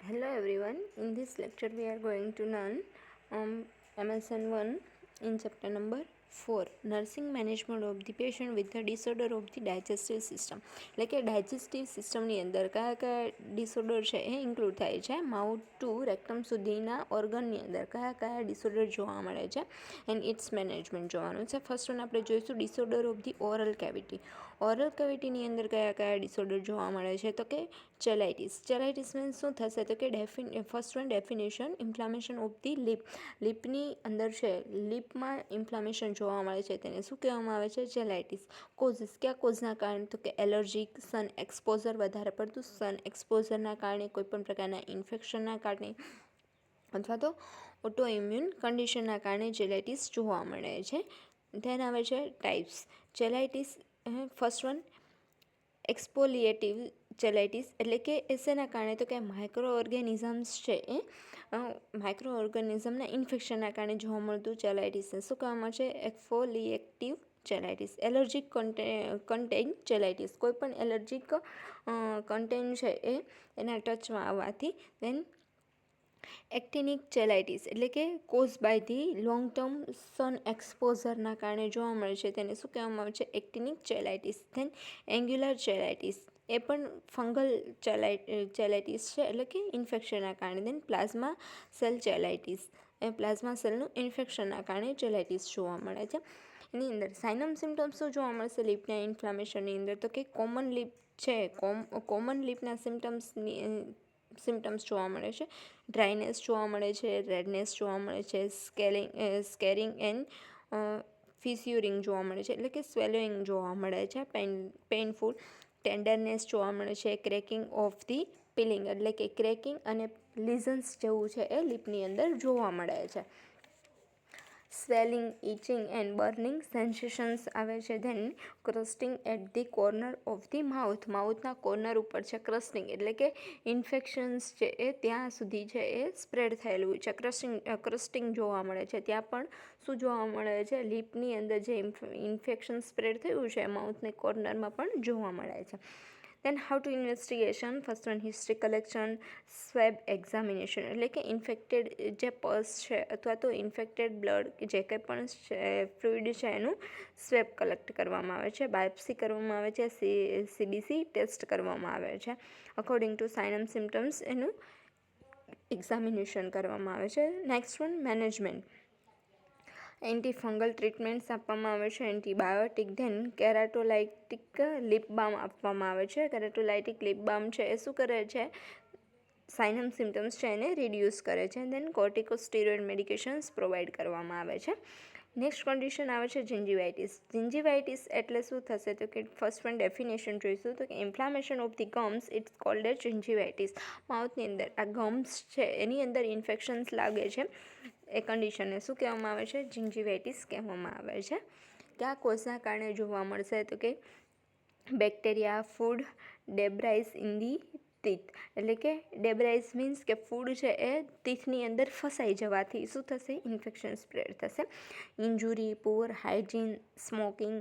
Hello everyone, in this lecture we are going to learn MSN 1 in chapter number 4 Nursing Management of the Patient with the Disorder of the Digestive System. એટલે કે digestive સિસ્ટમની અંદર કયા કયા disorder છે એ include થાય છે. Mouth to રેક્ટમ સુધીના ઓર્ગનની અંદર કયા કયા ડિસઓર્ડર જોવા મળે છે એન્ડ ઇટ્સ મેનેજમેન્ટ જોવાનું છે. ફર્સ્ટ વન આપણે જોઈશું disorder of the oral cavity. Oral કેવિટીની અંદર કયા કયા ડિસઓર્ડર જોવા મળે છે તો કે ચેલાઇટિસ. ચેલાઇટિસ મીન્સ શું થશે તો કે first one definition inflammation of the lip. લિપની અંદર છે લિપમાં ઇન્ફ્લામેશન જોવા મળે છે તેને શું કહેવામાં આવે છે ચેલાઇટિસ. કોઝિસ કયા કોઝના કારણે તો કે એલર્જીક, સન એક્સપોઝર, વધારે પડતું સન એક્સપોઝરના કારણે, કોઈપણ પ્રકારના ઇન્ફેક્શનના કારણે અથવા તો ઓટો ઇમ્યુન કન્ડિશનના કારણે ચેલાઇટિસ જોવા મળે છે. ધેન આવે છે ટાઈપ્સ. ચેલાઇટિસ ફર્સ્ટ વન એક્સફોલિએટિવ ચેલાઇટિસ એટલે કે શેના કારણે તો કે માઇક્રો ઓર્ગેનિઝમ્સ છે એ માઇક્રો ઓર્ગેનિઝમના ઇન્ફેક્શનના કારણે જોવા મળતું ચેલાઇટિસને શું કહેવામાં આવે છે એક્સફોલિએટિવ ચેલાઇટિસ. એલર્જીક કન્ટેન ચેલાઇટિસ કોઈપણ એલર્જીક કન્ટેન છે એ એના ટચમાં આવવાથી. દેન એક્ટિનિક ચેલાઇટિસ એટલે કે cause by the long term sun એક્સપોઝરના કારણે જોવા મળે છે તેને શું કહેવામાં આવે છે એક્ટિનિક ચેલાઇટિસ. ધેન એંગ્યુલર ચેલાઇટિસ એ પણ ફંગલ ચેલાઇટિસ છે એટલે કે ઇન્ફેક્શનના કારણે. દેન પ્લાઝમા સેલ ચેલાઇટિસ એ પ્લાઝમા સેલનું ઇન્ફેક્શનના કારણે ચેલાઇટિસ જોવા મળે છે. એની અંદર સાઇનમ સિમ્ટમ્સ શું જોવા મળશે લિપના ઇન્ફ્લામેશનની અંદર તો કે કોમન લિપ છે કોમન લિપના સિમ્ટમ્સ જોવા મળે છે. ડ્રાયનેસ જોવા મળે છે, રેડનેસ જોવા મળે છે, સ્કેરિંગ એન્ડ ફિસ્યુરિંગ જોવા મળે છે એટલે કે સ્વેલોઈંગ જોવા મળે છે, પેઇનફુલ ટેન્ડરનેસ જોવા મળે છે, ક્રેકિંગ ઓફ ધી પિલિંગ એટલે કે ક્રેકિંગ અને લિઝન્સ જેવું છે એ લિપની અંદર જોવા મળે છે. Swelling, itching and burning sensations આવે છે. Then crusting at the corner of the માઉથના કોર્નર ઉપર છે ક્રસ્ટિંગ એટલે કે ઇન્ફેક્શન્સ છે એ ત્યાં સુધી છે એ સ્પ્રેડ થયેલું છે. ક્રસ્ટિંગ જોવા મળે છે. ત્યાં પણ શું જોવા મળે છે લિપની અંદર જે ઇન્ફેક્શન સ્પ્રેડ થયું છે માઉથની કોર્નરમાં પણ જોવા મળે છે. Then how to investigation. First one history collection, swab examination એટલે કે ઇન્ફેક્ટેડ જે પર્સ છે અથવા તો ઇન્ફેક્ટેડ બ્લડ કે જે કંઈ પણ ફ્લુઇડ છે એનું સ્વેબ કલેક્ટ કરવામાં આવે છે, બાયોપ્સી કરવામાં આવે છે, CBC ટેસ્ટ કરવામાં આવે છે. According to sign and symptoms એનું એક્ઝામિનેશન કરવામાં આવે છે. Next one management. Antifungal treatments આપવામાં આવે છે, antibiotic. Then keratolytic lip balm આપવામાં આવે છે. કેરાટોલાઇટિક લિપ બામ છે એ શું કરે છે સાઇનમ સિમ્ટમ્સ છે એને રિડ્યુસ કરે છે. દેન કોર્ટિકોસ્ટીરોઇડ મેડિકેશન્સ પ્રોવાઈડ કરવામાં આવે છે. નેક્સ્ટ કન્ડિશન આવે છે જિન્જીવાઇટિસ. જિન્જીવાઇટિસ એટલે શું થશે તો કે ફર્સ્ટ વન ડેફિનેશન જોઈશું તો કે inflammation of the gums it's called as gingivitis. માઉથની અંદર આ ગમ્સ છે એની અંદર ઇન્ફેક્શન્સ લાગે છે એ કન્ડિશનને શું કહેવામાં આવે છે જિન્જીવાઇટિસ કહેવામાં આવે છે. કયા કોઝના કારણે જોવા મળશે તો કે bacteria, food debris in the teeth એટલે કે ડેબ્રાઇસ મીન્સ કે ફૂડ છે એ ટીથની અંદર ફસાઈ જવાથી શું થશે ઇન્ફેક્શન સ્પ્રેડ થશે. Injury, poor hygiene, smoking,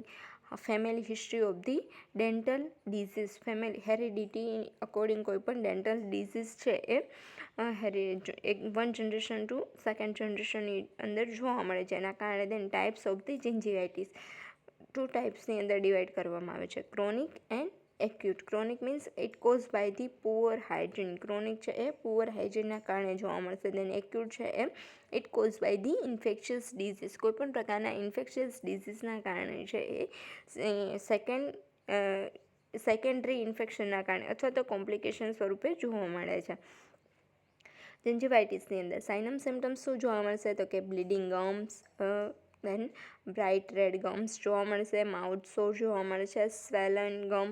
family history of the dental disease. Family heredity according કોઈપણ ડેન્ટલ ડિઝીઝ છે એ વન જનરેશન ટુ સેકન્ડ જનરેશનની અંદર જોવા મળે છે એના કારણે. Then types of the gingivitis 2 ટાઈપ્સની અંદર ડિવાઈડ કરવામાં આવે છે, chronic and acute. Chronic means it cause by the poor hygiene. Chronic છે એ પુઅર હાઇજીનના કારણે જોવા મળશે. દેન એક્યુટ છે એ it cause by the infectious disease. કોઈપણ પ્રકારના ઇન્ફેક્શિયસ ડિઝીઝના કારણે છે એ સેકન્ડરી ઇન્ફેક્શનના કારણે અથવા તો કોમ્પ્લિકેશન સ્વરૂપે જોવા મળે છે. જિન્જીવાઇટિસની અંદર સાઇનમ સિમ્ટમ્સ શું જોવા મળશે તો કે બ્લીડિંગ ગમ્સ, દેન બ્રાઇટ રેડ ગમ્સ જોવા મળશે, માઉથ સોર જોવા મળે છે, સ્વેલન ગમ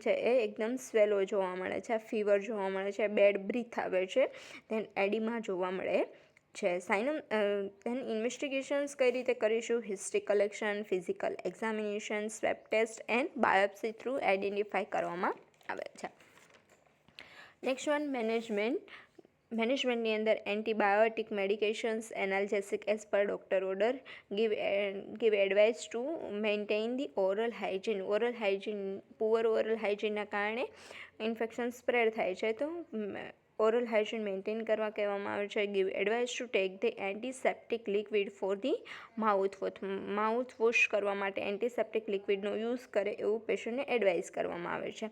છે એ એકદમ સ્વેલો જોવા મળે છે, ફીવર જોવા મળે છે, બેડ બ્રીથ આવે છે, દેન એડિમા જોવા મળે છે. દેન ઇન્વેસ્ટિગેશન્સ કઈ રીતે કરીશું history collection, physical examination, swab test and biopsy through identify કરવામાં આવે છે. નેક્સ્ટ વન મેનેજમેન્ટની અંદર antibiotic medications, analgesic as per doctor order, give advice to maintain the oral hygiene. Poor oral હાઇજીનના કારણે ઇન્ફેક્શન સ્પ્રેડ થાય છે તો ઓરલ હાઇજીન મેન્ટેન કરવા કહેવામાં આવે છે. Give advice to take the antiseptic liquid four the mouth wash કરવા માટે એન્ટીસેપ્ટિક લિક્વિડનો યુઝ કરે એવું પેશન્ટને એડવાઇસ કરવામાં આવે છે.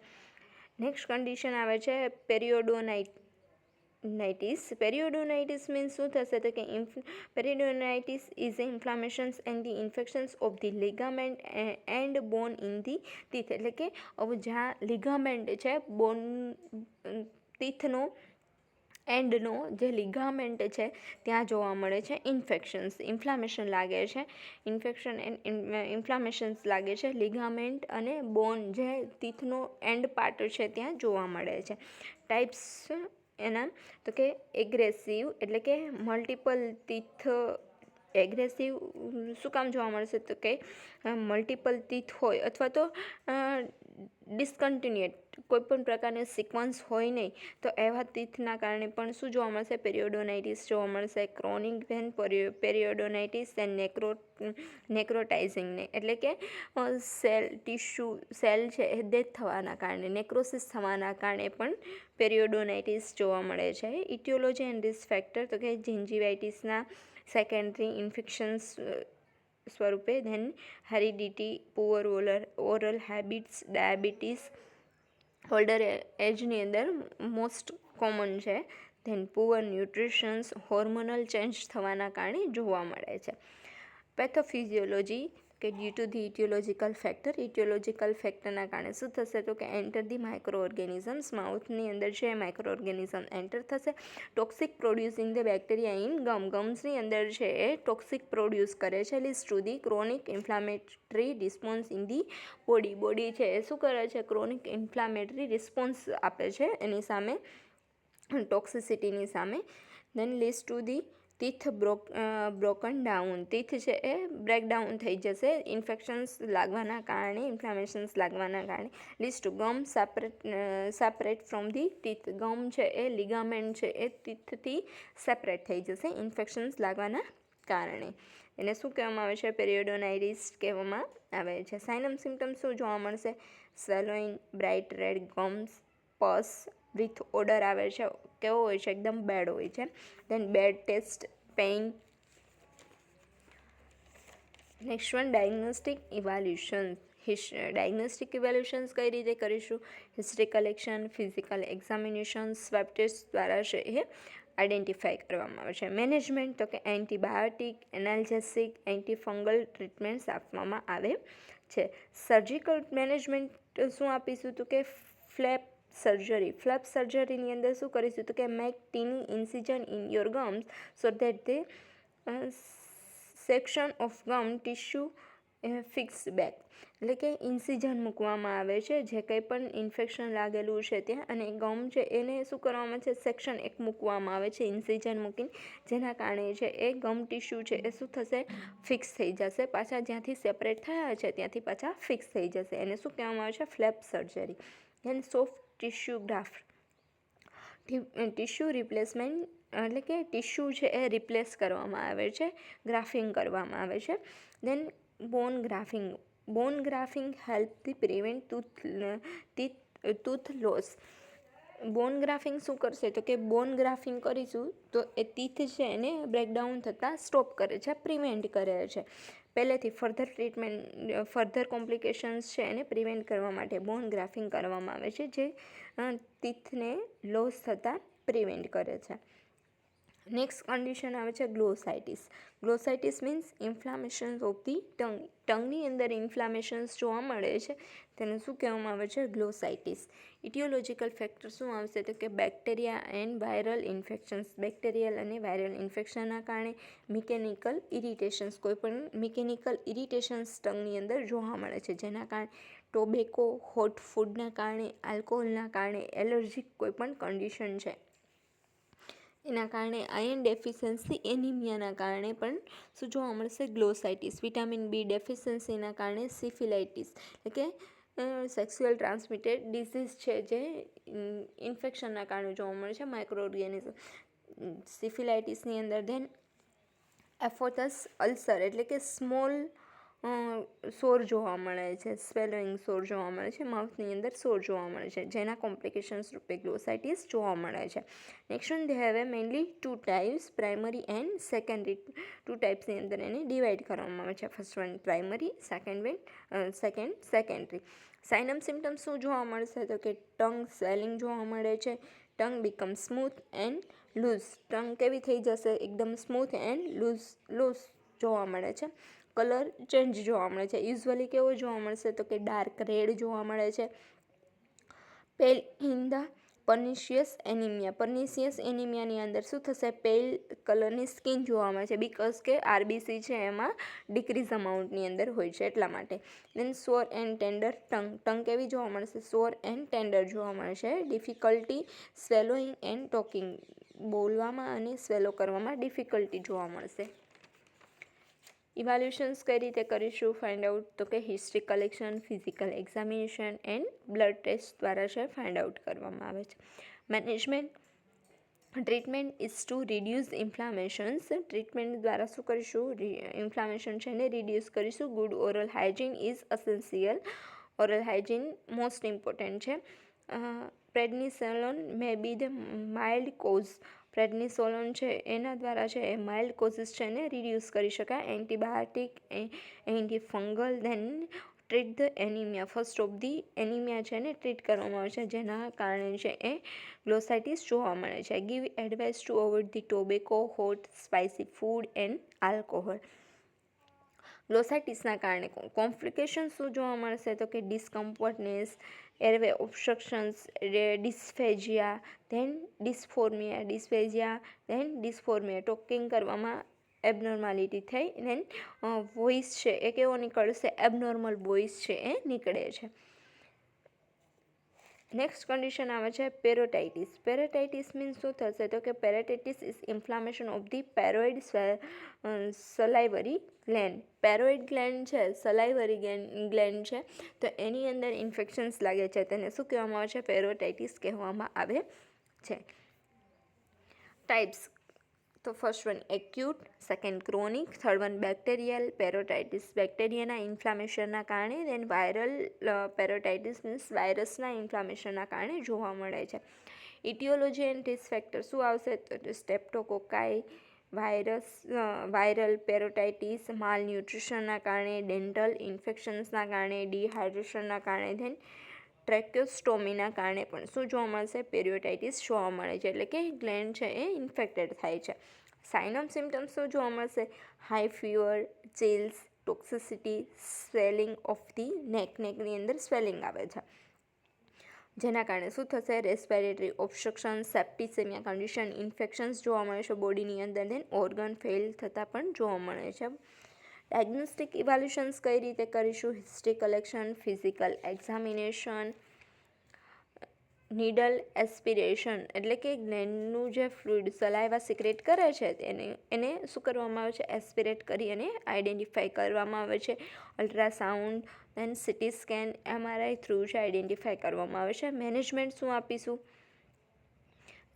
નેક્સ્ટ કન્ડિશન આવે છે પેરિયોડોનાઇટિસ મીન્સ શું થશે તો કે periodontitis is inflammations and the infections of the ligament and bone in the teeth, એટલે કે જ્યાં લિગામેન્ટ છે બોન ટીથનો એન્ડનો જે લિગામેન્ટ છે ત્યાં જોવા મળે છે ઇન્ફ્લામેશન લાગે છે, ઇન્ફ્લામેશન્સ લાગે છે લિગામેન્ટ અને બોન જે ટીથનો એન્ડ પાર્ટ છે ત્યાં જોવા મળે છે. ટાઈપ્સ એના તો કે એગ્રેસિવ એટલે કે મલ્ટિપલ ટીથ એગ્રેસિવ શું કામ જોવા મળશે તો કે મલ્ટિપલ ટીથ હોય અથવા તો ડિસકન્ટિન્યુએટ કોઈપણ પ્રકારની સિક્વન્સ હોય નહીં તો એવા ટીથના કારણે પણ શું જોવા મળશે પેરિયોડોનાઇટિસ જોવા મળશે. ક્રોનિક વેન પેરિયોડોનાઇટિસ એન્ડ નેક્રોટાઇઝિંગને એટલે કે સેલ છે એ ડેથ થવાના કારણે નેક્રોસિસ થવાના કારણે પણ પેરિયોડોનાઇટિસ જોવા મળે છે. ઇટિયોલોજી એન્ડ રિસ્ક ફેક્ટર તો કે જિંજીવાઇટિસના સેકન્ડરી ઇન્ફેક્શન્સ સ્વરૂપે, then heredity, poor oral habits, diabetes older એજની અંદર મોસ્ટ કોમન છે. Then poor nutritions, hormonal change થવાના કારણે જોવા મળે છે. પેથોફિઝિયોલોજી કે ડ્યુ ટુ ધી ઇટિયોલોજિકલ ફેક્ટરના કારણે શું થશે તો કે એન્ટર ધી માઇક્રો ઓર્ગેનિઝમ્સ, માઉથની અંદર છે માઇક્રો ઓર્ગેનિઝમ એન્ટર થશે. Toxic producing the bacteria in ગમ્સની અંદર છે એ ટોક્સિક પ્રોડ્યુસ કરે છે. Leads to the chronic inflammatory response in the body છે એ શું કરે છે ક્રોનિક ઇન્ફ્લામેટરી રિસ્પોન્સ આપે છે એની સામે ટોક્સિસિટીની સામે. Then leads to the teeth broken down, teeth છે એ બ્રેકડાઉન થઈ જશે ઇન્ફેક્શન્સ લાગવાના કારણે, ઇન્ફ્લામેશન્સ લાગવાના કારણે. Leads to gum separate from the teeth, gum છે એ લિગામેન્ટ છે એ ટીથથી સેપરેટ થઈ જશે ઇન્ફેક્શન્સ લાગવાના કારણે. એને શું કહેવામાં આવે છે પેરિયોડોનાઇટિસ કહેવામાં આવે છે. સાઇન એન્ડ સિમ્ટમ્સ શું જોવા મળશે? સ્વેલોઇંગ, બ્રાઇટ રેડ ગમ્સ, પસ, વિથ ઓડર આવે છે, કેવો હોય છે એકદમ બેડ હોય છે. Then bad taste, pain. Next one diagnostic evaluations કઈ રીતે કરીશું? History collection, physical examination, swab test દ્વારા છે એ આઈડેન્ટિફાઈ કરવામાં આવે છે. મેનેજમેન્ટ તો કે એન્ટીબાયોટિક, એનાલ્જેસિક, એન્ટીફંગલ ટ્રીટમેન્ટ્સ આપવામાં આવે છે. સર્જિકલ મેનેજમેન્ટ શું આપીશું તો કે ફ્લેપ સર્જરીની અંદર શું કરીશું તો કે make tiny incision in your gums so that the section of gum tissue fix back, એટલે કે ઇન્સિઝન મૂકવામાં આવે છે જે કંઈ પણ ઇન્ફેક્શન લાગેલું છે ત્યાં અને ગમ છે એને શું કરવામાં છે સેક્શન એક મૂકવામાં આવે છે ઇન્સિઝન મૂકીને, જેના કારણે છે એ ગમ ટિશ્યુ છે એ શું થશે ફિક્સ થઈ જશે, પાછા જ્યાંથી સેપરેટ થયા છે ત્યાંથી પાછા ફિક્સ થઈ જશે. એને શું કહેવામાં આવે છે flap surgery. Then soft tissue graft, tissue replacement એટલે કે ટિશ્યુ છે એ રિપ્લેસ કરવામાં આવે છે, ગ્રાફિંગ કરવામાં આવે છે. Then bone grafting help the prevent tooth loss. Bone grafting શું કરશે તો કે બોન ગ્રાફિંગ કરીશું તો એ ટીથ છે એને બ્રેકડાઉન થતાં સ્ટોપ કરે છે, પ્રિવેન્ટ કરે છે. પહેલેથી ફર્ધર કોમ્પ્લિકેશન્સ છે એને પ્રિવેન્ટ કરવા માટે બોન ગ્રાફિંગ કરવામાં આવે છે જે ટીથને લોસ થતાં પ્રિવેન્ટ કરે છે. નેક્સ્ટ કન્ડિશન આવે છે ગ્લોસાઇટિસ મીન્સ ઇન્ફ્લામેશન્સ ઓફ ધી ટંગની અંદર ઇન્ફ્લામેશન્સ જોવા મળે છે તેને શું કહેવામાં આવે છે ગ્લોસાઇટિસ. ઇટિયોલોજિકલ ફેક્ટર શું આવશે તો કે bacteria and viral infections, bacterial અને વાયરલ ઇન્ફેક્શનના કારણે મિકેનિકલ ઇરિટેશન્સ, કોઈપણ મિકેનિકલ ઇરિટેશન્સ ટંગની અંદર જોવા મળે છે જેના કારણે ટોબેકો, હોટ ફૂડના કારણે, આલ્કોહોલના કારણે, એલર્જીક કોઈપણ કન્ડિશન છે એના કારણે, આયર્ન ડેફિશિયન્સી એનિમિયાના કારણે પણ શું જોવા મળશે ગ્લોસાઇટિસ. વિટામિન બી ડેફિશિયન્સીના કારણે સિફિલાઇટિસ એટલે કે સેક્સ્યુઅલ ટ્રાન્સમિટેડ ડિઝીઝ છે જે ઇન્ફેક્શનના કારણે જોવા મળે છે માઇક્રો ઓર્ગેનિઝમ સિફિલાઇટિસની અંદર. ધેન એફોથસ અલ્સર એટલે કે સ્મોલ સોર જોવા મળે છે, સ્વેલોઈંગ સોર જોવા મળે છે, માઉથની અંદર સોર જોવા મળે છે, જેના કોમ્પ્લિકેશન્સ રૂપે ગ્લોસાઇટિસ જોવા મળે છે. Next one they have mainly 2 types, primary and secondary. 2 ટાઈપ્સની અંદર એને ડિવાઈડ કરવામાં આવે છે. First one primary, second secondary. Sign and symptoms શું જોવા મળશે? તો કે ટંગ સ્વેલિંગ જોવા મળે છે, tongue become smooth and loose. Tongue કેવી થઈ જશે? એકદમ સ્મૂથ એન્ડ લૂઝ જોવા મળે છે. કલર ચેન્જ જોવા મળે છે. યુઝ્યુઅલી કેવો જોવા મળશે? તો કે ડાર્ક રેડ જોવા મળે છે. પેલ ઇન ધ પર્નિશિયસ એનિમિયા. પર્નિશિયસ એનિમિયાની અંદર શું થશે? પેલ કલરની સ્કિન જોવા મળે છે, બિકોઝ કે આરબીસી છે એમાં ડિક્રીઝ અમાઉન્ટની અંદર હોય છે એટલા માટે. દેન સોર એન્ડ ટેન્ડર ટંગ. ટંગ કેવી જોવા મળશે? સોર એન્ડ ટેન્ડર જોવા મળે છે. Difficulty swallowing and talking. બોલવામાં અને સ્વેલો કરવામાં ડિફિકલ્ટી જોવા મળશે. ઇવાલ્યુશન્સ કઈ રીતે કરીશું? Find out. તો કે history collection, physical examination and blood test દ્વારા છે ફાઇન્ડ આઉટ કરવામાં આવે છે. Management. Treatment is to reduce inflammations. Treatment દ્વારા શું કરીશું? ઇન્ફ્લામેશન છે એને રિડ્યુસ કરીશું. Good oral hygiene is essential. Oral hygiene most important છે. Prednisolone may be the mild cause. Prednisolone છે એના દ્વારા છે એ માઇલ્ડ કોઝિસ છે એને રિડ્યુસ કરી શકાય. Antibiotic, antifungal, then treat the anaemia. First of the anaemia છે એને ટ્રીટ કરવામાં આવે છે, જેના કારણે છે એ ગ્લોસાઇટિસ જોવા મળે છે. Give advice to avoid the tobacco, hot, spicy food and alcohol. ગ્લોસાઇટિસના કારણે કોમ્પ્લિકેશન શું જોવા મળશે? તો કે discomfortness, airway obstructions, dysphagia, then dysphagia, then dysphonia. Talking કરવામાં એબનોર્માલિટી થઈ, ધેન વોઇસ છે એ કેવો નીકળશે? એબનોર્મલ વોઇસ છે એ નીકળે છે. નેક્સ્ટ કન્ડિશન આવે છે પેરોટાઇટિસ. પેરોટાઇટિસ મીન્સ શું થશે? તો કે parotitis is inflammation of the parotid salivary gland. Parotid gland છે, સલાઇવરી ગ્લેન્ડ છે, તો એની અંદર ઇન્ફેક્શન્સ લાગે છે, તેને શું કહેવામાં આવે છે? પેરોટાઇટિસ કહેવામાં આવે છે. ટાઈપ્સ. તો first one acute, second chronic, third one bacterial. Parotitis બેક્ટેરિયાના ઇન્ફ્લામેશનના કારણે, દેન વાયરલ પેરોટાઇટિસ મીન્સ વાયરસના ઇન્ફ્લામેશનના કારણે જોવા મળે છે. ઇટિયોલોજી એન્ડ રિસ્ક ફેક્ટર શું આવશે? તો સ્ટેપ્ટોકોકાઈ, વાયરલ પેરોટાઇટિસ, માલ ન્યુટ્રિશનના કારણે, ડેન્ટલ ઇન્ફેક્શન્સના કારણે, ડિહાઇડ્રેશનના કારણે, ધેન ટ્રેક્યોસ્ટોમીના કારણે પણ શું જોવા મળશે? પેરિયોટાઇટિસ જોવા મળે છે, એટલે કે ગ્લેન્ડ છે એ ઇન્ફેક્ટેડ થાય છે. સાઇન ઓફ સિમ્ટમ્સ શું જોવા મળશે? High fever, chills, toxicity, swelling of the નેકની અંદર સ્વેલિંગ આવે છે, જેના કારણે શું થશે? Respiratory obstruction, septicaemia condition, infections જોવા મળે છે બોડીની અંદર, દેન ઓર્ગન ફેલ થતાં પણ જોવા મળે છે. ડાયગ્નોસ્ટિક ઇવાલ્યુશન્સ કઈ રીતે કરીશું? History collection, physical examination, needle aspiration, એટલે કે ગ્લેન્ડનું જે ફ્લુઇડ સલાઇવા સિક્રેટ કરે છે એને શું કરવામાં આવે છે? એસ્પિરેટ કરી અને આઈડેન્ટિફાઈ કરવામાં આવે છે. Ultrasound, then CT scan, MRI through છે આઈડેન્ટિફાઈ કરવામાં આવે છે. મેનેજમેન્ટ શું આપીશું?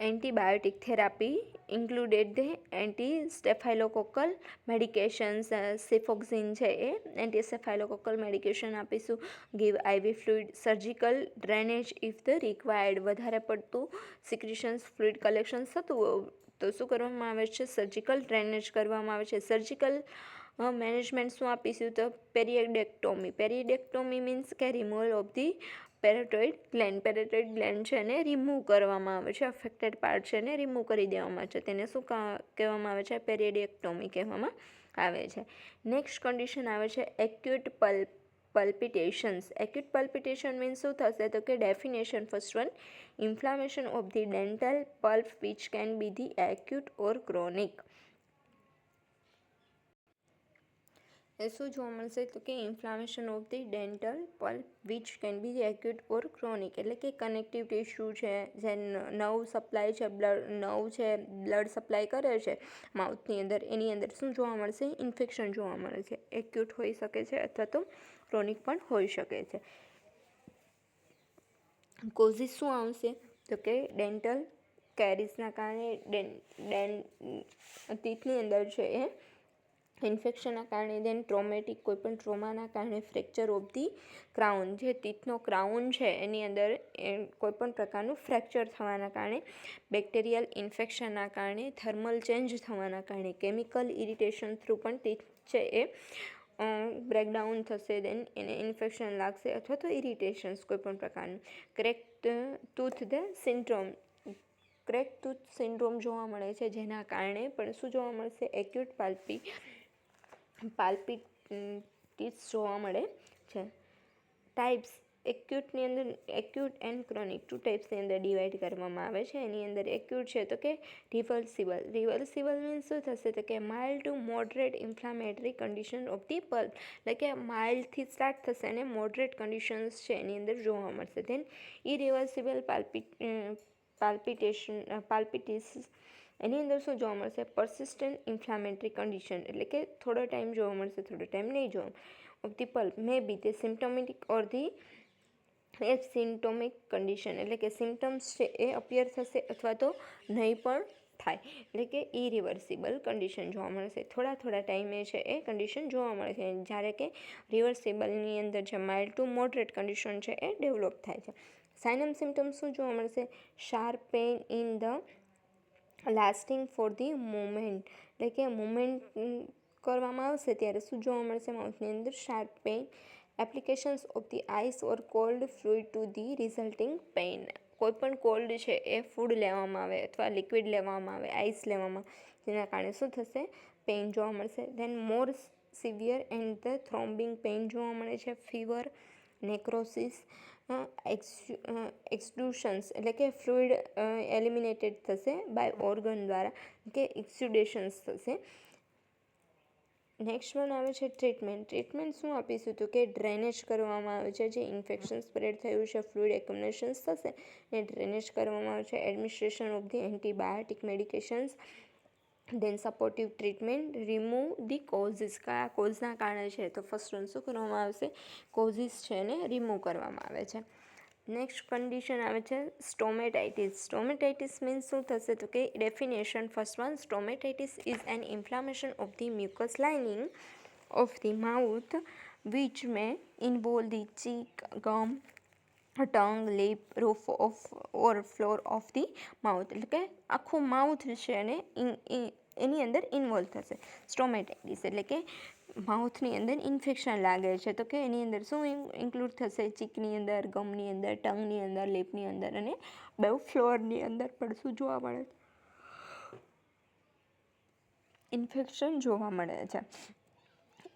Antibiotic therapy included the antistaphylococcal medications. Cefoxitin છે એ એન્ટીસ્ટેફાઇલોકોકલ મેડિકેશન આપીશું. Give IV fluid, surgical drainage if the required. વધારે પડતું સિક્રિશન્સ ફ્લુઇડ કલેક્શન થતું તો શું કરવામાં આવે છે? સર્જિકલ ડ્રેનેજ કરવામાં આવે છે. સર્જિકલ મેનેજમેન્ટ શું આપીશું? તો પેરિએડેક્ટોમી. પેરિએડેક્ટોમી મીન્સ કે removal of the parotid gland. Parotid gland છે એને રિમૂવ કરવામાં આવે છે, અફેક્ટેડ પાર્ટ છે એને રિમૂવ કરી દેવામાં આવે છે, તેને શું કહેવામાં આવે છે? પેરિએડેક્ટોમી કહેવામાં આવે છે. નેક્સ્ટ કન્ડિશન આવે છે acute palpitations. Acute palpitation means શું થશે? તો કે definition. First one inflammation of the dental pulp which can be the acute or chronic. એ શું જોવા મળશે? તો કે inflammation of the dental pulp which can be the acute or chronic, એટલે કે કનેક્ટિવ ટિશ્યુ છે, જે નર્વ સપ્લાય છે, નર્વ છે બ્લડ સપ્લાય કરે છે માઉથની અંદર, એની અંદર શું જોવા મળશે? ઇન્ફેક્શન જોવા મળે છે. એક્યુટ હોઈ શકે છે અથવા તો ક્રોનિક પણ હોઈ શકે છે. કોઝિસ શું આવશે? તો કે ડેન્ટલ કેરીઝના કારણે ટીથની અંદર છે એ ઇન્ફેક્શનના કારણે દેન ટ્રોમેટિક કોઈપણ ટ્રોમાના કારણે ફ્રેક્ચર ઓફ ધી ક્રાઉન, જે ટીથનો ક્રાઉન છે એની અંદર કોઈપણ પ્રકારનું ફ્રેક્ચર થવાના કારણે, બેક્ટેરિયલ ઇન્ફેક્શનના કારણે, થર્મલ ચેન્જ થવાના કારણે, કેમિકલ ઇરિટેશન થ્રુ પણ ટીથ છે એ બ્રેકડાઉન થશે, દેન એને ઇન્ફેક્શન લાગશે અથવા તો ઇરિટેશન્સ કોઈપણ પ્રકારનું. Crack tooth the syndrome, crack tooth syndrome જોવા મળે છે, જેના કારણે પણ શું જોવા મળશે? એક્યુટ પાલ્પિટિસ જોવા મળે છે. ટાઈપ્સ એક્યુટની અંદર એક્યુટ એન્ડ ક્રોનિક 2 ટાઈપ્સની અંદર ડિવાઈડ કરવામાં આવે છે. એની અંદર એક્યુટ છે તો કે રિવર્સિબલ. રિવર્સિબલ મીન્સ શું થશે? તો કે mild to moderate inflammatory condition of the pulp, એટલે કે માઇલ્ડથી સ્ટાર્ટ થશે અને મોડરેટ કન્ડિશન્સ છે એની અંદર જોવા મળશે. ધેન ઇરિવર્સિબલ પાલ્પિટિસ, એની અંદર શું જોવા મળશે? પરસિસ્ટન્ટ ઇન્ફ્લામેટરી કન્ડિશન, એટલે કે થોડો ટાઈમ જોવા મળશે, થોડો ટાઈમ નહીં જોવા ઓફ ધી પલ્પ, મે બી તે સિમ્ટોમેટિક ઓર ધી એસિમ્ટોમિક કન્ડિશન, એટલે કે સિમ્ટમ્સ છે એ અપિયર થશે અથવા તો નહીં પણ થાય, એટલે કે ઇરિવર્સિબલ કન્ડિશન જોવા મળશે. થોડા ટાઈમે છે એ કન્ડિશન જોવા મળે છે, જ્યારે કે રિવર્સિબલની અંદર જે માઇલ્ડ ટુ મોડરેટ કન્ડિશન છે એ ડેવલપ થાય છે. સાઇન સિમ્ટમ્સ શું જોવા મળશે? Sharp pain in the lasting for the moment, એટલે કે મુમેન્ટ કરવામાં આવશે ત્યારે શું જોવા મળશે? માઉથની અંદર sharp pain, applications of the ice or cold fluid to the resulting pain. કોઈપણ કોલ્ડ છે એ ફૂડ લેવામાં આવે અથવા લિક્વિડ લેવામાં આવે, આઈસ લેવામાં, જેના કારણે શું થશે? પેઇન જોવા મળશે. Then more severe and the throbbing pain જોવા મળે છે. ફીવર, નેક્રોસિસ, એક્સડ્યુશન્સ, એટલે કે ફ્લુઇડ એલિમિનેટેડ થશે બાય ઓર્ગન દ્વારા, કે એક્સુડેશન્સ થશે. નેક્સ્ટ વન આવે છે ટ્રીટમેન્ટ. ટ્રીટમેન્ટ શું આપીશું? તો કે ડ્રેનેજ કરવામાં આવે છે, જે ઇન્ફેક્શન સ્પ્રેડ થયું છે, ફ્લુઇડ એક્યુમ્યુલેશન્સ થશે ને ડ્રેનેજ કરવામાં આવે છે. Administration of the antibiotic medications, then supportive treatment, remove the causes. કયા કોઝના કારણે છે? તો ફર્સ્ટ વન શું કરવામાં આવશે? કોઝિસ છે એને રિમૂવ કરવામાં આવે છે. નેક્સ્ટ કન્ડિશન આવે છે સ્ટોમેટાઇટિસ. સ્ટોમેટાઇટિસ મીન્સ શું થશે? તો કે definition first one, stomatitis is an inflammation of the mucus lining of the mouth which may involve the cheek, gum, tongue, lip, roof of or floor of the mouth, એટલે કે આખું mouth છે અને એની અંદર ઇન્વોલ્વ થશે. સ્ટોમેટાઇટિસ એટલે કે માઉથની અંદર ઇન્ફેક્શન લાગે છે, તો કે એની અંદર શું ઇન્ક્લુડ થશે? ચીકની અંદર, ગમની અંદર, ટંગની અંદર, લિપની અંદર અને બે ફ્લોરની અંદર પણ શું જોવા મળે? ઇન્ફેક્શન જોવા મળે છે.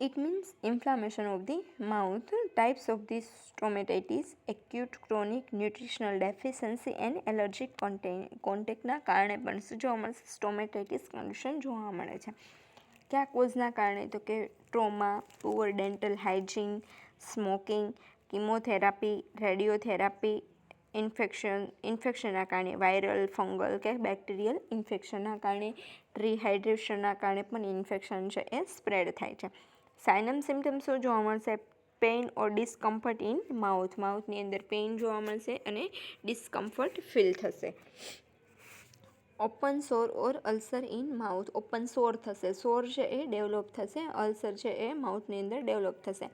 It means inflammation of the mouth. Types of the stomatitis: acute, chronic, nutritional deficiency and allergic કોન્ટેક્ટના કારણે પણ શું જોવા મળશે? સ્ટોમેટાઇટિસ કન્ડિશન જોવા મળે છે. કયા કોઝના કારણે? તો કે trauma, poor dental hygiene, smoking, chemotherapy, radiotherapy, ઇન્ફેક્શનના કારણે, વાયરલ, ફંગલ કે બેક્ટેરિયલ ઇન્ફેક્શનના કારણે, ડિહાઇડ્રેશનના કારણે પણ ઇન્ફેક્શન છે એ સ્પ્રેડ થાય છે. સાઇન સિમ્ટમ્સ શું જોવા મળશે? Pain or discomfort in mouth. માઉથની અંદર પેઇન જોવા મળશે અને ડિસ્કમ્ફર્ટ ફીલ થશે. ઓપન સોર ઓર અલ્સર ઇન માઉથ. ઓપન સોર થશે, સોર છે એ ડેવલપ થશે, અલ્સર છે એ માઉથની અંદર ડેવલપ થશે.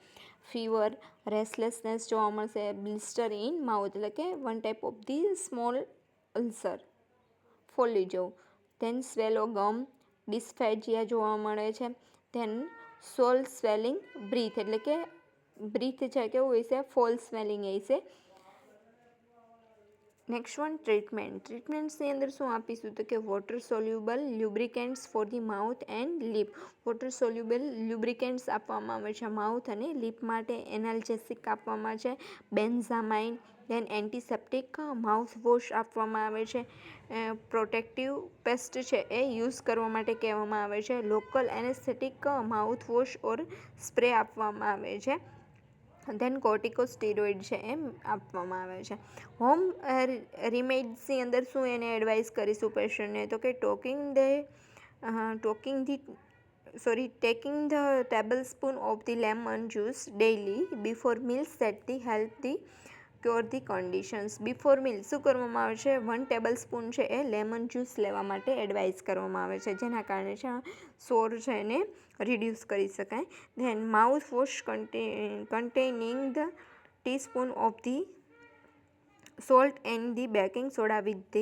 ફીવર, રેસ્ટલેસનેસ જોવા મળશે. બ્લિસ્ટર ઇન માઉથ, એટલે કે one type of the small ulcer, ફોલ્લી જેવું. ધેન સ્વેલો ગમ, ડિસ્ફેજિયા જોવા મળે છે. ધેન સોલ સ્વેલિંગ, બ્રીથ, એટલે કે બ્રીથ છે કેવું હોય છે? ફોલ સ્વેલિંગ હોય છે. Next one treatment. ટ્રીટમેન્ટ્સની અંદર શું આપીશું? તો કે water soluble lubricants for the mouth and lip. Water soluble lubricants આપવામાં આવે છે માઉથ અને લિપ માટે. એનાલ્જેસિક આપવામાં આવે છે, બેન્ઝામાઇન. દેન એન્ટિસેપ્ટિક માઉથ વોશ આપવામાં આવે છે. પ્રોટેક્ટિવ પેસ્ટ છે એ યુઝ કરવા માટે કહેવામાં આવે છે. લોકલ એનેસ્થેટિક માઉથ વોશ ઓર સ્પ્રે આપવામાં આવે છે. ધેન કોર્ટિકોસ્ટીરોઇડ છે એમ આપવામાં આવે છે. હોમ રિમેડ્સની અંદર શું એને એડવાઇસ કરીશું પેશન્ટને? તો કે taking the table spoon of the lemon juice daily before meals set the help the cure the conditions. Before meal શું કરવામાં આવે છે? 1 ટેબલ સ્પૂન છે એ લેમન જ્યુસ લેવા માટે એડવાઇસ કરવામાં આવે છે, જેના કારણે છે સોર છે એને રિડ્યુસ કરી શકાય. Then mouthwash containing the teaspoon of the salt and the baking soda with the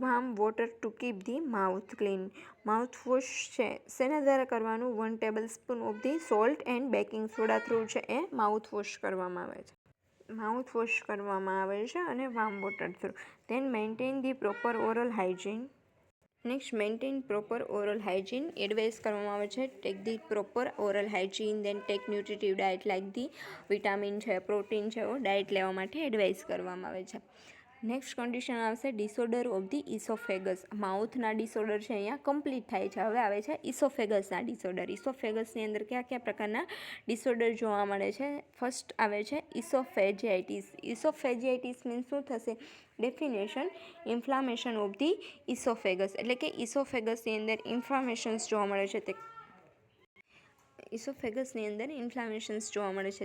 warm water to keep the mouth clean. Mouth wash છે શેના દ્વારા કરવાનું? 1 table spoon of the salt and baking soda through છે એ mouth wash કરવામાં આવે છે અને warm water through. Then maintain the proper oral hygiene. Next maintain proper oral hygiene advice કરવામાં આવે છે. Take the proper oral hygiene. Then take nutritive diet like the vitamin છે, પ્રોટીન છે, ડાયટ લેવા માટે એડવાઇસ કરવામાં આવે છે. નેક્સ્ટ કન્ડિશન આવશે ડિસઓર્ડર ઓફ ધી ઇસોફેગસ. માઉથના ડિસઓર્ડર છે અહીંયા કમ્પ્લીટ થાય છે. હવે આવે છે ઇસોફેગસના ડિસઓર્ડર. ઇસોફેગસની અંદર કયા કયા પ્રકારના ડિસઓર્ડર જોવા મળે છે? ફર્સ્ટ આવે છે ઇસોફેજિયાઇટિસ. ઇસોફેજિયાઇટિસ મીન્સ શું થશે? Definition: inflammation of the oesophagus, એટલે કે ઇસોફેગસની અંદર ઇન્ફ્લામેશન્સ જોવા મળે છે.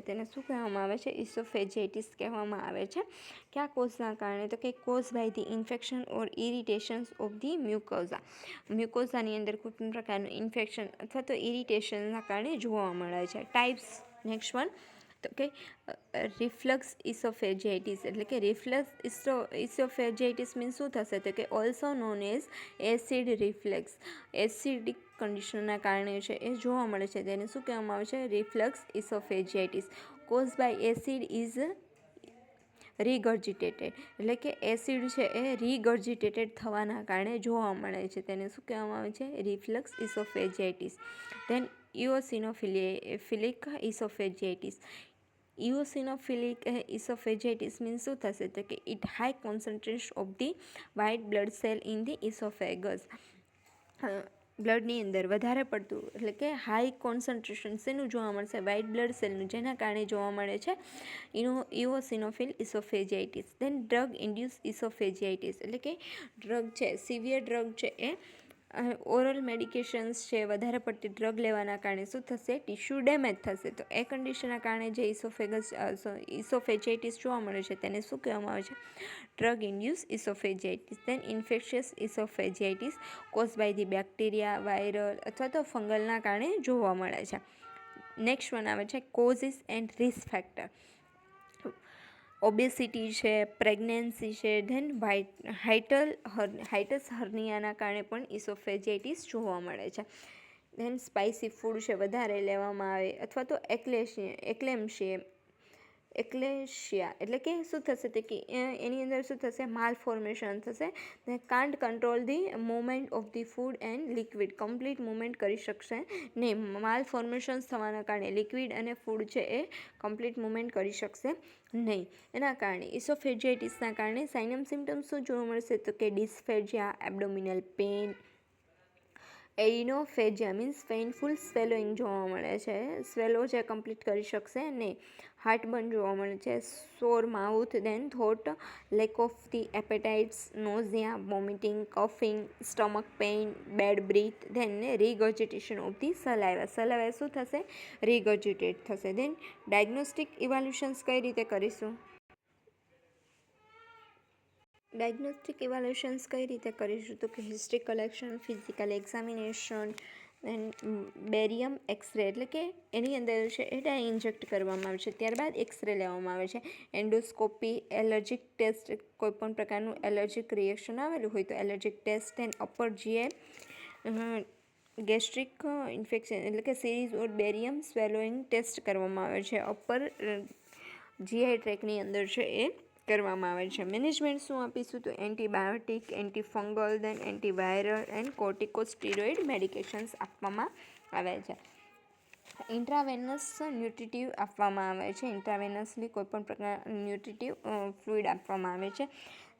તેને શું કહેવામાં આવે છે? ઇસોફેજિયાઇટિસ કહેવામાં આવે છે. કયા કોઝના કારણે? તો કે cause by the infection or irritations of the mucosa. મ્યુકોઝાની અંદર કોઈ પણ પ્રકારનું ઇન્ફેક્શન અથવા તો ઇરિટેશનના કારણે જોવા મળે છે. ટાઈપ્સ. નેક્સ્ટ વન તો કે રિફ્લક્સ ઇસોફેજિયાઇટિસ, એટલે કે રિફ્લક્સ ઇસોફેજિયાઇટિસ મીન્સ શું થશે? તો કે also known as acid reflex. Acidic કન્ડિશનના કારણે છે એ જોવા મળે છે. તેને શું કહેવામાં આવે છે? Reflux oesophagitis. Cause by acid is regurgitated, એટલે કે એસિડ છે એ રીગર્જિટેટેડ થવાના કારણે જોવા મળે છે. તેને શું કહેવામાં આવે છે? Reflux oesophagitis. Then eosinophilic oesophagitis. Eosinophilic oesophagitis means શું થશે? તો કે it high concentration of the white blood cell in the oesophagus. બ્લડની અંદર વધારે પડતું, એટલે કે હાઈ કોન્સન્ટ્રેશન શેનું જોવા મળશે? વ્હાઇટ બ્લડ સેલનું, જેના કારણે જોવા મળે છે ઇઓસિનોફિલ ઇસોફેજિયાઇટિસ. ધેન ડ્રગ ઇન્ડ્યુસ ઇસોફેજિયાઇટિસ, એટલે કે ડ્રગ છે, સિવિયર ડ્રગ છે એ ઓરલ મેડિકેશન્સ છે, વધારે પડતી ડ્રગ લેવાના કારણે શું થશે? ટિશ્યુ ડેમેજ થશે. તો એ કન્ડિશનના કારણે જે ઇસોફેજિયાઇટિસ જોવા મળે છે તેને શું કહેવામાં આવે છે? Drug induce oesophagitis. Then infectious oesophagitis cause by the bacteria, viral અથવા તો ફંગલના કારણે જોવા મળે છે. નેક્સ્ટ વન આવે છે causes and risk factor. Obesity છે, પ્રેગ્નન્સી છે, ધેન હાઇટસ હર્નિયાના કારણે પણ ઇસોફેજિયાઇટિસ જોવા મળે છે. ધેન સ્પાઇસી ફૂડ છે વધારે લેવામાં આવે અથવા તો એક્લેશિયા, એટલે કે શું થશે? તે કે એની અંદર શું થશે? માલફોર્મેશન થશે. They can't control the movement of the food and liquid. Complete movement કરી શકશે નહીં. માલફોર્મેશન્સ થવાના કારણે લિક્વિડ અને ફૂડ છે એ કમ્પ્લીટ મૂવમેન્ટ કરી શકશે નહીં. એના કારણે ઇસોફેજિયાઇટિસના કારણે સાઇનમ સિમ્ટમ્સ શું જોવા મળશે? તો કે ડિસ્ફેજિયા, abdominal pain, એઇનોફેજિયા means painful swallowing જોવા મળે છે. સ્વેલો છે કમ્પ્લીટ કરી શકશે નહીં. હાર્ટબર્ન જોવા મળે છે, સોર માઉથ, ધેન થોટ, lack of the appetites, nausea, vomiting, coughing, stomach pain, bad breath, then regurgitation of the saliva. Saliva શું થશે? રીગર્જિટેટ થશે. ધેન ડાયગ્નોસ્ટિક ઇવાલ્યુશન્સ કઈ રીતે કરીશું? તો કે હિસ્ટ્રી કલેક્શન, ફિઝિકલ એક્ઝામિનેશન, દેન બેરિયમ એક્સરે, એટલે કે એની અંદર છે એ ડાય ઇન્જેક્ટ કરવામાં આવે છે. ત્યારબાદ એક્સરે લેવામાં આવે છે. એન્ડોસ્કોપી, એલર્જીક ટેસ્ટ, કોઈપણ પ્રકારનું એલર્જીક રિએક્શન આવેલું હોય તો allergic test. Then upper GI gastric infection, એટલે કે series or barium swallowing test કરવામાં આવે છે. અપર જીઆઈ ટ્રેકની અંદર છે એ કરવામાં આવે છે. મેનેજમેન્ટ શું આપીશું? તો antibiotic, antifungal, then antiviral and corticosteroid medications આપવામાં આવે છે. ઇન્ટ્રાવેનસ ન્યુટ્રિટિવ આપવામાં આવે છે. ઇન્ટ્રાવેનસલી કોઈપણ પ્રકાર ન્યુટ્રિટિવ ફ્લુઇડ આપવામાં આવે છે.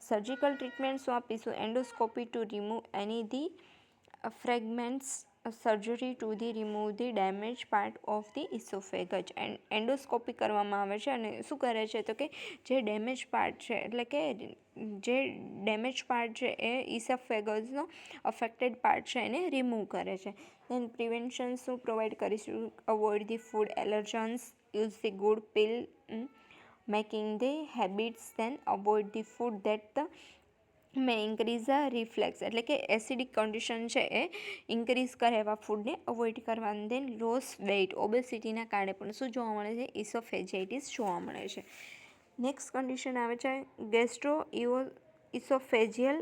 સર્જિકલ ટ્રીટમેન્ટ શું આપીશું? Endoscopy to remove any the fragments, surgery to the remove the damage part of the oesophagus. Endoscopy કરવામાં આવે છે અને શું કરે છે? તો કે જે ડેમેજ પાર્ટ છે, એટલે કે જે ડેમેજ પાર્ટ છે એ ઇસોફેગસનો અફેક્ટેડ પાર્ટ છે એને રિમૂવ કરે છે. દેન પ્રિવેન્શન શું પ્રોવાઈડ કરીશું? Avoid the food allergens, use the good pill, making the habits then avoid the food that may increase reflex એટલે કે એસિડિક કન્ડિશન છે એ ઇન્ક્રીઝ કરે એવા ફૂડને અવોઇડ કરવાનું. દેન લોસ વેઇટ, ઓબેસિટીના કારણે પણ શું જોવા મળે છે? ઇસોફેજિયાઇટિસ જોવા મળે છે. નેક્સ્ટ કન્ડિશન આવે છે gastro oesophageal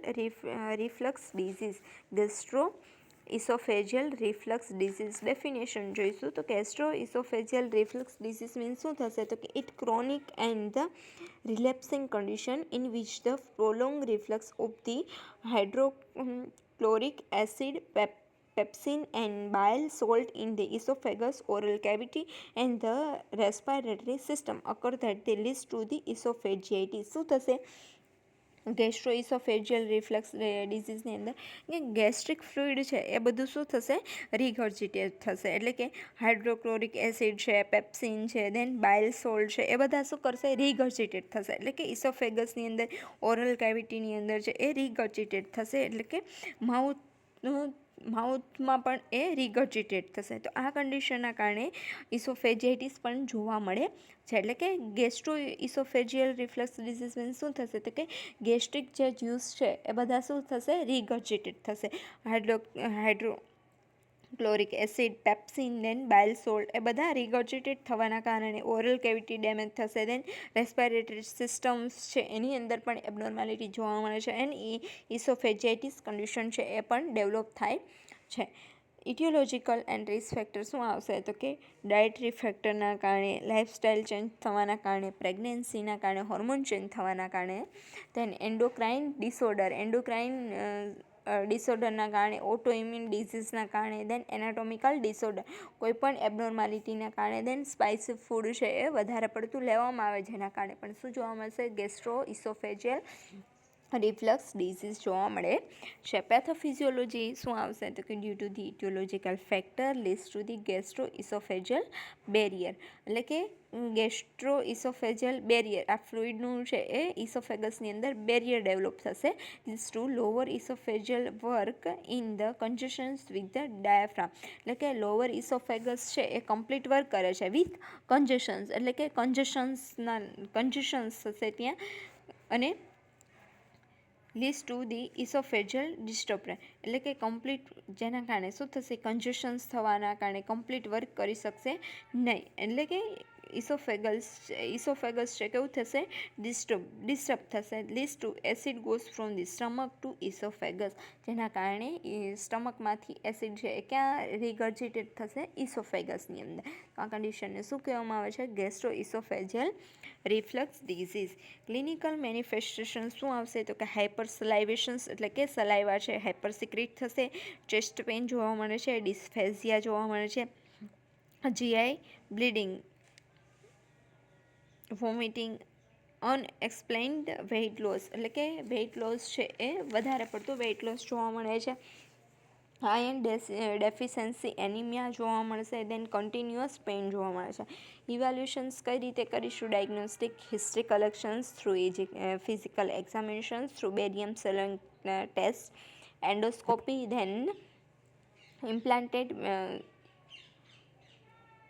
reflux disease. Gastro oesophageal reflux disease definition જોઈશું તો gastro oesophageal reflux disease means શું થશે તો કે it chronic and the relapsing condition in which the prolong reflux of the hydrochloric acid pepsin and bile salt in the esophagus, oral cavity and the respiratory system occur that they leads to the esophagitis. શું થશે? Gastro oesophageal reflux ડિઝીઝની અંદર કે gastric fluid છે એ બધું શું થશે? રિગર્જિટેટ થશે. એટલે કે હાઇડ્રોક્લોરિક એસિડ છે, પેપ્સિન છે, દેન બાઇલ સોલ્ટ છે, એ બધા શું કરશે? રિગર્જિટેટ થશે. એટલે કે ઇસોફેગસની અંદર, ઓરલ કેવિટીની અંદર છે એ રિગર્જિટેટ થશે. એટલે કે માઉથમાં પણ એ રિગર્જિટેટ થશે. તો આ કન્ડિશનના કારણે ઇસોફેજિયાઇટિસ પણ જોવા મળે છે. એટલે કે gastro oesophageal reflux disease means શું થશે તો કે ગેસ્ટ્રિક જે જ્યુસ છે એ બધા શું થશે? રિગર્જિટેટ થશે. હાઇડ્રોક્લોરિક એસિડ, પેપ્સિન, દેન બાઇલ સોલ્ટ એ બધા રિગર્જિટેટ થવાના કારણે ઓરલ કેવિટી ડેમેજ થશે. દેન રેસ્પિરેટરી સિસ્ટમ્સ છે એની અંદર પણ એબનોર્માલિટી જોવા મળે છે. એન્ડ ઇસોફેજિયાઇટિસ કન્ડિશન છે એ પણ ડેવલપ થાય છે. ઇટિયોલોજિકલ એન્ડ રિસ્ક ફેક્ટર શું આવશે તો કે ડાયટરી ફેક્ટરના કારણે, લાઇફસ્ટાઇલ ચેન્જ થવાના કારણે, પ્રેગ્નન્સીના કારણે, હોર્મોન ચેન્જ થવાના કારણે, દેન એન્ડોક્રાઇન ડિસઓર્ડરના કારણે, ઓટો ઇમ્યુન ડિઝીઝના કારણે, દેન એનાટોમિકલ ડિસઓર્ડર કોઈપણ એબનોર્માલિટીના કારણે, દેન સ્પાઇસી ફૂડ છે એ વધારે પડતું લેવામાં આવે જેના કારણે પણ શું જોવા મળશે? ગેસ્ટ્રો ઇસોફેજિયલ રિફ્લક્સ ડિઝીઝ જોવા મળે છે. પેથોફિઝિયોલોજી શું આવશે તો કે due to the aetiological factor leads to the gastro oesophageal barrier. એટલે કે ગેસ્ટ્રો ઇસોફેજિયલ બેરિયર આ ફ્લુઇડનું છે એ ઇસોફેગસની અંદર બેરિયર ડેવલપ થશે. Leads to lower oesophageal work in the congestions with the diaphragm. એટલે કે લોઅર ઇસોફેગસ છે એ કમ્પ્લીટ વર્ક કરે છે વિથ કન્જેશન્સ. એટલે કે કન્જેશન્સ થશે ત્યાં અને લીડ્સ ટુ ધી ઇસોફેજિયલ ડિસ્ટર્બન્સ. એટલે કે કમ્પ્લીટ જેના કારણે શું થશે? કન્જેશન્સ થવાના કારણે કમ્પ્લીટ વર્ક કરી શકશે નહીં. એટલે કે ઇસોફેગસ છે કેવું થશે? ડિસ્ટર્બ થશે. Leads to acid goes from the stomach to oesophagus. જેના કારણે સ્ટમકમાંથી એસિડ છે એ ક્યાં રિગર્જિટેટ થશે? ઇસોફેગસની અંદર. આ કન્ડિશનને શું કહેવામાં આવે છે? Gastro oesophageal reflux disease. Clinical manifestation શું આવશે તો કે હાઇપરસલાઇવેશન્સ એટલે કે સલાઇવા છે હાઇપર સિક્રેટ થશે, ચેસ્ટ પેઇન જોવા મળે છે, ડિસ્ફેઝિયા જોવા મળે છે, GI bleeding, vomiting, unexplained weight loss એટલે કે વેઇટ લોસ છે એ વધારે પડતું વેઇટ લોસ જોવા મળે છે. આયર્ન ડેફિશિયન્સી એનિમિયા જોવા મળશે. દેન કન્ટિન્યુઅસ પેઇન જોવા મળે છે. ઇવેલ્યુશન્સ કઈ રીતે કરીશું? Diagnostic history collections through physical examinations through barium સેલન test, endoscopy, then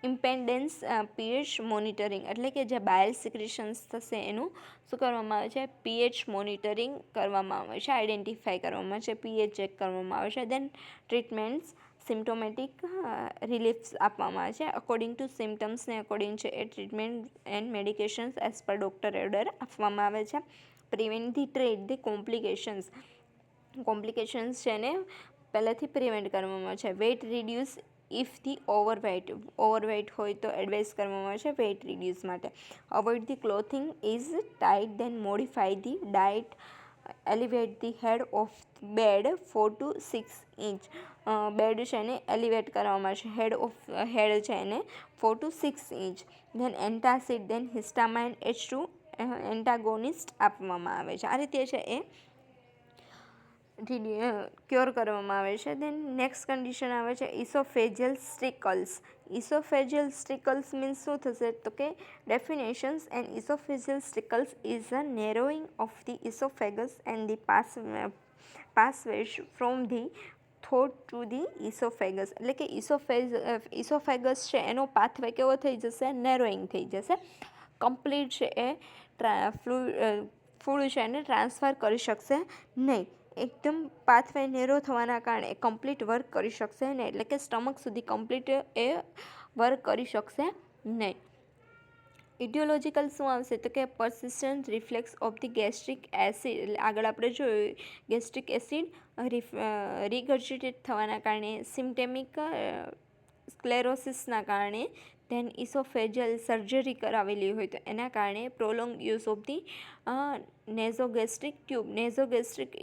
impedance pH monitoring એટલે કે જે બાયલ સિક્રેશન્સ થશે એનું શું કરવામાં આવે છે? પીએચ મોનિટરિંગ કરવામાં આવે છે, આઈડેન્ટિફાઈ કરવામાં આવે છે, પીએચ ચેક કરવામાં આવે છે. દેન ટ્રીટમેન્ટ્સ સિમ્ટોમેટિક રિલીફ્સ આપવામાં આવે છે. અકોર્ડિંગ ટુ સિમ્ટમ્સને અકોર્ડિંગ છે એ treatment and medications as per doctor order આપવામાં આવે છે. Prevent the treat the complications છે એને પહેલાંથી પ્રિવેન્ટ કરવામાં આવે છે. Weight reduce if the overweight હોય તો એડવાઇસ કરવામાં આવે છે વેઇટ રિડ્યુસ માટે. Avoid the clothing is tight, then modify the diet, elevate the head of bed 4 to 6 inch. Bed છે એને એલિવેટ કરવામાં આવે છે, હેડ છે એને 4 to 6 inch. Then antacid, then histamine H2 antagonist આપવામાં આવે છે. આ રીતે છે એ ક્યોર કરવામાં આવે છે. દેન નેક્સ્ટ કન્ડિશન આવે છે ઇસોફેજિયલ સ્ટ્રિકલ્સ. ઇસોફેજિયલ સ્ટ્રિકલ્સ મીન્સ શું થશે તો કે definitions and oesophageal strictures is a narrowing of the oesophagus and the passageways from the થોટ ટુ ધી ઇસોફેગસ. એટલે કે ઇસોફેગસ છે એનો પાથવે કેવો થઈ જશે? નેરોઈંગ થઈ જશે. કમ્પ્લીટ છે એ ફૂડ છે એને ટ્રાન્સફર કરી શકશે નહીં. એકદમ પાથવે નેરો થવાના કારણે કમ્પ્લીટ વર્ક કરી શકશે નહીં, એટલે કે સ્ટમક સુધી કમ્પ્લીટ એ વર્ક કરી શકશે નહીં. ઇટિયોલોજીકલ શું આવશે તો કે persistent reflex of the gastric acid, એટલે આગળ આપણે જોયું ગેસ્ટ્રિક એસિડ રિગર્જિટેટ થવાના કારણે, સિમ્પટેમિક સ્ક્લેરોસિસના કારણે, ધેન ઇસોફેજિયલ સર્જરી કરાવેલી હોય તો એના કારણે, prolong use of the nasogastric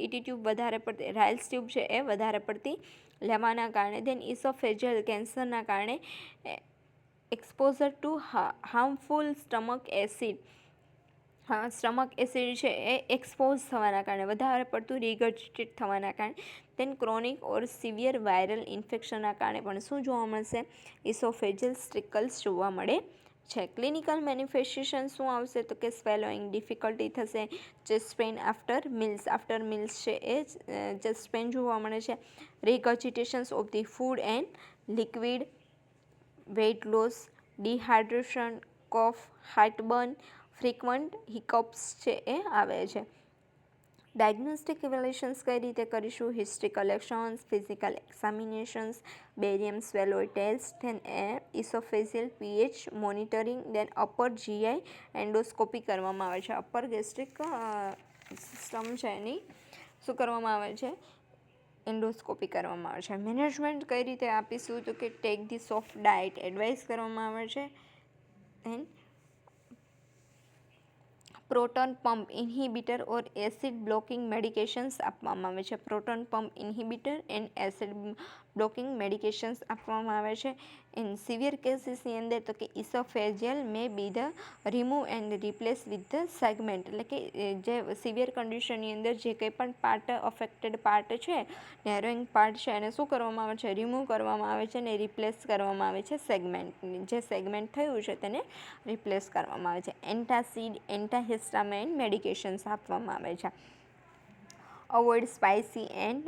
ET tube વધારે પડતી, રાઇલ્સ ટ્યુબ છે એ વધારે પડતી લેવાના કારણે, ધેન ઇસોફેજિયલ કેન્સરના કારણે, exposure to harmful stomach acid છે એ એક્સપોઝ થવાના કારણે, વધારે પડતું રિગર્જિટેટ થવાના કારણે, ધેન ક્રોનિક ઓર સિવિયર વાયરલ ઇન્ફેક્શનના કારણે પણ શું જોવા મળશે? ઇસોફેજિયલ સ્ટ્રિકલ્સ જોવા મળે છે. ક્લિનિકલ મેનિફેસ્ટેશન શું આવશે તો કે સ્વેલોઈંગ ડિફિકલ્ટી થશે, ચેસ્ટ પેઇન આફ્ટર મિલ્સ છે એ ચેસ્ટ પેઇન જોવા મળે છે, regurgitations of the food and liquid, weight loss, dehydration, cough, heartburn, frequent hiccups છે એ આવે છે. ડાયગ્નોસ્ટિક ઇવેલ્યુએશન્સ કઈ રીતે કરીશું? History collections, physical examinations, barium swallowed test, then oesophageal pH monitoring, then upper GI endoscopy કરવામાં આવે છે. અપર ગેસ્ટ્રિક સિસ્ટમ છે એની શું કરવામાં આવે છે? એન્ડોસ્કોપી કરવામાં આવે છે. મેનેજમેન્ટ કઈ રીતે આપીશું તો કે take the soft diet advice કરવામાં આવે છે. Then proton pump inhibitor or acid blocking medications આપવામાં આવે છે. Proton pump inhibitor and acid blocking medications આપવામાં આવે છે. ઇન સિવિયર કેસીસની અંદર તો કે oesophageal may be the remove and replace with the segment, એટલે કે જે સિવિયર કન્ડિશનની અંદર જે કંઈ પણ પાર્ટ અફેક્ટેડ પાર્ટ છે, નેરોઈંગ પાર્ટ છે એને શું કરવામાં આવે છે? રિમૂવ કરવામાં આવે છે અને રિપ્લેસ કરવામાં આવે છે સેગમેન્ટ, જે સેગમેન્ટ થયું છે તેને રિપ્લેસ કરવામાં આવે છે. એન્ટાસિડ, એન્ટાહિસ્ટામાઇન મેડિકેશન્સ આપવામાં આવે છે. Avoid spicy and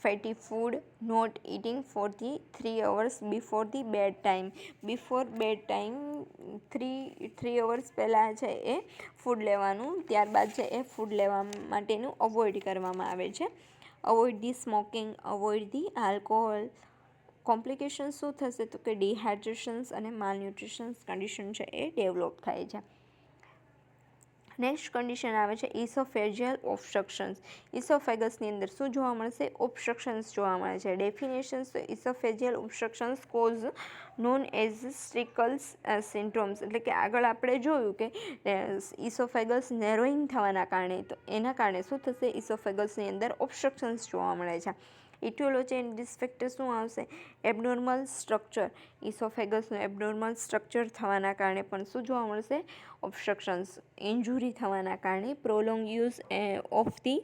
fatty food, not eating for the 3 hours before the bedtime. Before bedtime 3 hours પહેલાં છે એ ફૂડ લેવાનું, ત્યારબાદ છે એ ફૂડ લેવા માટેનું અવોઇડ કરવામાં આવે છે. Avoid the smoking, avoid the alcohol. Complication શું થશે તો કે ડિહાઇડ્રેશન્સ અને માલન્યુટ્રિશન્સ કન્ડિશન છે એ ડેવલપ થાય છે. નેક્સ્ટ કન્ડિશન આવે છે ઇસોફેજિયલ ઓબ્સ્ટ્રક્શન્સ. ઇસોફેગસની અંદર શું જોવા મળશે? ઓબ્સ્ટ્રક્શન્સ જોવા મળે છે. ડેફિનેશન્સ તો ઇસોફેજિયલ ઓબ્સ્ટ્રક્શન્સ કોઝ નોન એઝ સ્ટ્રિકલ્સ સિન્ડ્રોમ્સ, એટલે કે આગળ આપણે જોયું કે ઇસોફેગસ નેરોઈંગ થવાના કારણે, તો એના કારણે શું થશે? ઇસોફેગસની અંદર ઓબ્સ્ટ્રક્શન્સ જોવા મળે છે. ઇટિયોલોજી એન્ડ રિસ્ક ફેક્ટર શું આવશે? Abnormal structure. ઇસોફેગસનું એબનોર્મલ સ્ટ્રક્ચર થવાના કારણે પણ શું જોવા મળશે? ઓબ્સ્ટ્રક્શન્સ. ઇન્જુરી થવાના કારણે, prolong use of the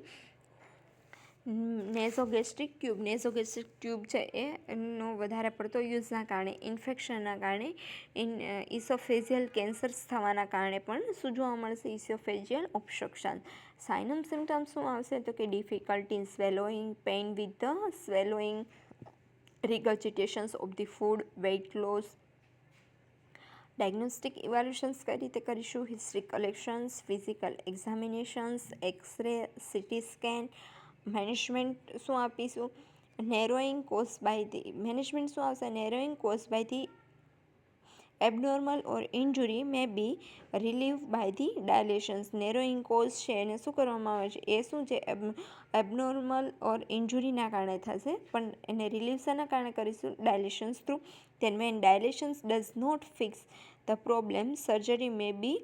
nasogastric tube છે એનો વધારે પડતો યુઝના કારણે, ઇન્ફેક્શનના કારણે, ઇસોફેજિયલ કેન્સર્સ થવાના કારણે પણ શું જોવા મળશે? ઇસોફેજિયલ ઓબ્સ્ટ્રક્શન. સાઇનમ સિમ્ટમ્સ શું આવશે તો કે difficulty in swallowing, pain with the swallowing, regurgitations of the food, weight loss. Diagnostic evaluations કઈ રીતે કરીશું? History collections, physical examinations, X-ray, CT scan. Management શું આપીશું? Narrowing cause by the, management શું આવશે? Narrowing cause by the abnormal or injury may be relieve by the dilations. Narrowing cause છે એને શું કરવામાં આવે છે? એ શું છે? એબનોર્મલ ઓર ઇન્જુરીના કારણે થશે, પણ એને રિલીવ શાના કારણે કરીશું? Dilations through. Then when dilations does not fix the problem, surgery may be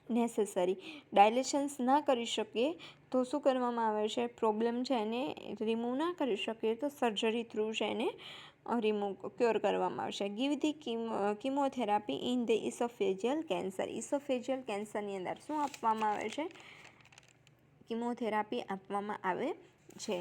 necessary. Dilations ના કરી શકીએ તો શું કરવામાં આવે છે? પ્રોબ્લેમ છે એને રિમૂવ ના કરી શકીએ તો સર્જરી થ્રુ છે એને ક્યોર કરવામાં આવશે. Give the chemotherapy in the oesophageal cancer. Oesophageal કેન્સરની અંદર શું આપવામાં આવે છે? કીમોથેરાપી આપવામાં આવે છે.